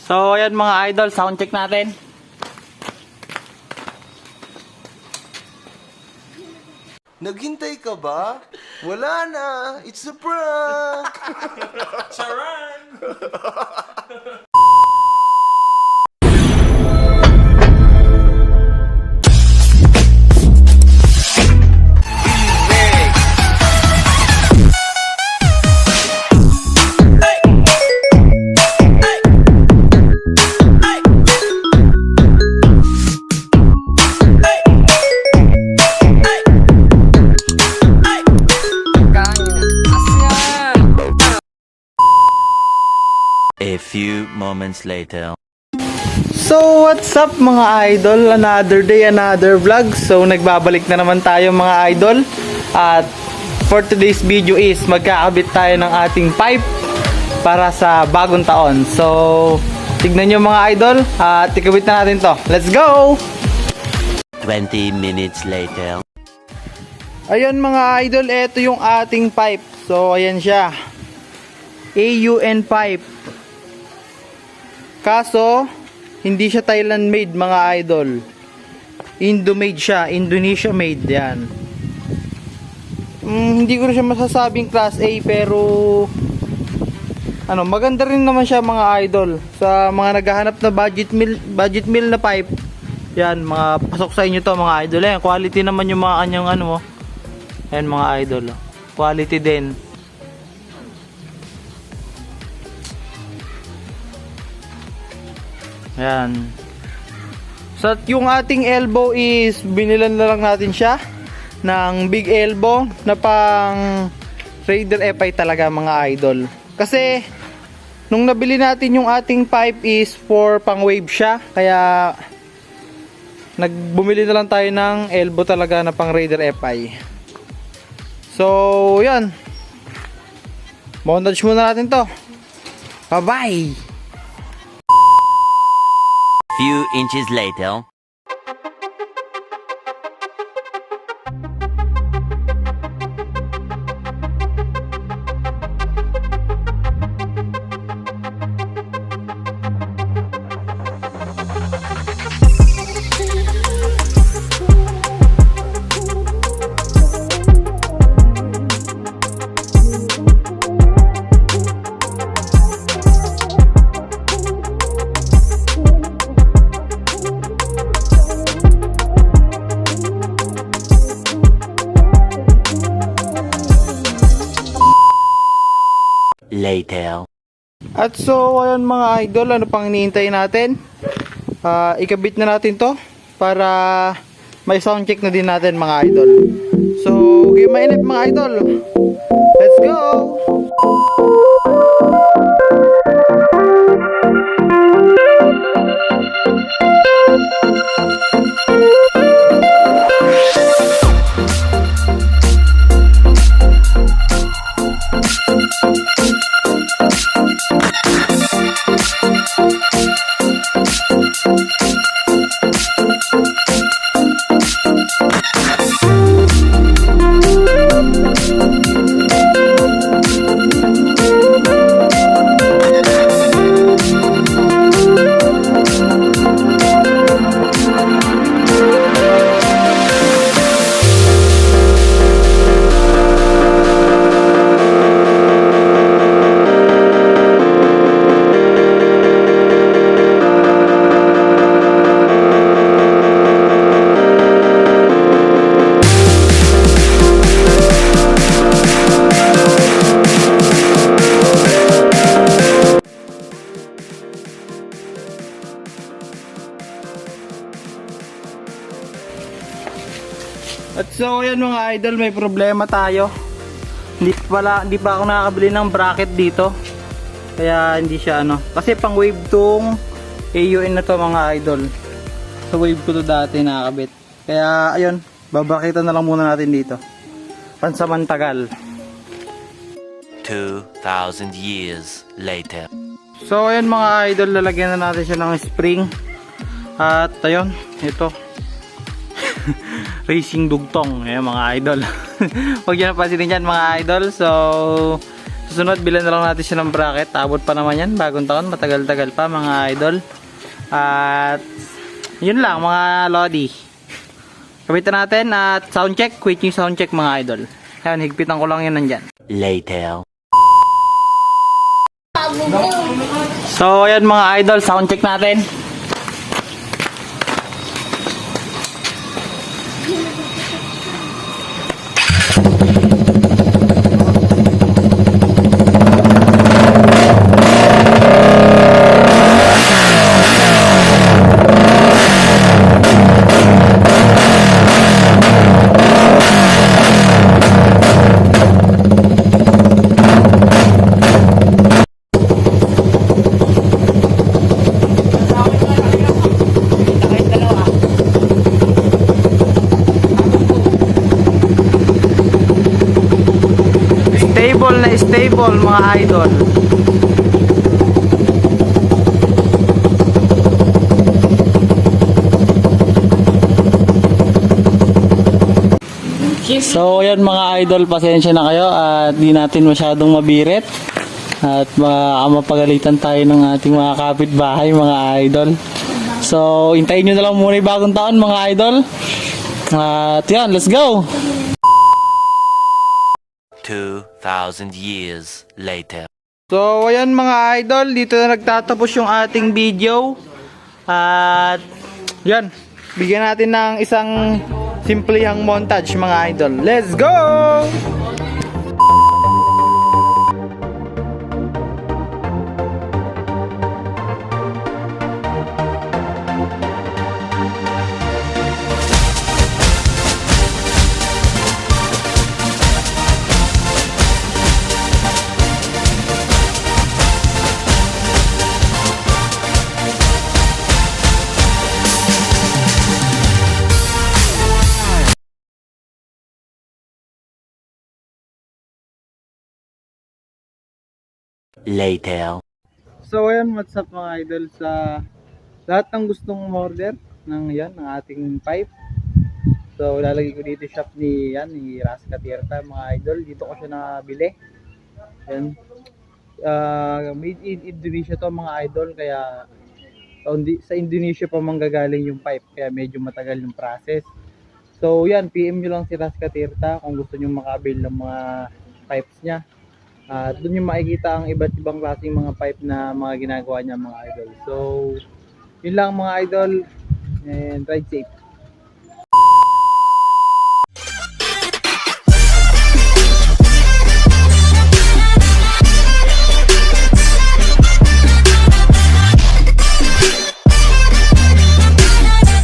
So, ayan mga idol, sound check natin. Naghintay ka ba? Wala na. It's a prank. Charan! A few moments later. So, what's up mga idol? Another day, another vlog. So, nagbabalik na naman tayo mga idol. At for today's video is magkakabit tayo ng ating pipe para sa bagong taon. So, tignan nyo mga idol at ikabit na natin to. Let's go! 20 minutes later. Ayun mga idol, ito yung ating pipe. So, ayan siya. AUN pipe. Kaso, hindi siya Thailand made mga idol. Indo made siya, Indonesia made yan. Hindi ko rin siya masasabing class A pero maganda rin naman siya mga idol. Sa mga naghahanap na budget meal na pipe, yan, mga pasok sa inyo to mga idol. Ayan, quality naman yung mga kanyang ayan mga idol. Quality din. Ayan. So, yung ating elbow is binilan na lang natin siya ng big elbow na pang Raider FI talaga mga idol. Kasi nung nabili natin yung ating pipe is for pang wave siya. Kaya nagbumili na lang tayo ng elbow talaga na pang Raider FI. So, yan. Montage muna natin to. Bye-bye! Few inches later. Later. At so, ayan mga idol, ano pang hinihintay natin? Ikabit na natin to para may sound check na din natin mga idol. So, game mainit mga idol. Let's go! At so ayan mga idol, may problema tayo. Hindi pa ako nakakabili ng bracket dito. Kaya hindi siya kasi pang wave tong AUN na to mga idol. Sa wave ko to dati nakakabit. Kaya ayun, babraketan na lang muna natin dito. Pansamantagal. 2,000 years later. So ayan mga idol, lalagyan na natin siya ng spring. At ayun, ito. Racing dugtong. Ayan mga idol. Huwag nyo napansinin dyan mga idol. So, Susunod, bilan na lang natin siya ng bracket. Abot pa naman yan, bagong taon, matagal-tagal pa mga idol. At yun lang mga lodi. Kapitan natin at sound check, quick yung sound check mga idol. Ayan, higpitan ko lang yun nandyan. Later. So ayan mga idol, sound check natin. Stable na stable mga idol. So yan mga idol, pasensya na kayo at di natin masyadong mabirit at mapagalitan tayo ng ating mga kapitbahay mga idol. So hintayin nyo na lang muna yung bagong taon mga idol. At yan, let's go! 2,000 years later. So ayan mga idol, dito na nagtatapos yung ating video. At yan, bigyan natin ng isang simplehang montage mga idol. Let's go! Later. So ayan, what's up mga idol, sa lahat ng gustong order ng yan, ng ating pipe. So lalagay ko dito shop ni Ras Katirta mga idol. Dito ko siya nabili. Yan. Made in Indonesia to mga idol, kaya sa Indonesia pa manggagaling yung pipe, kaya medyo matagal yung process. So yan, PM nyo lang si Ras Katirta kung gusto nyo makabil ng mga pipes niya. Doon yung makikita ang iba't ibang klaseng mga pipe na mga ginagawa niya mga idol. So yun lang mga idol, and ride safe.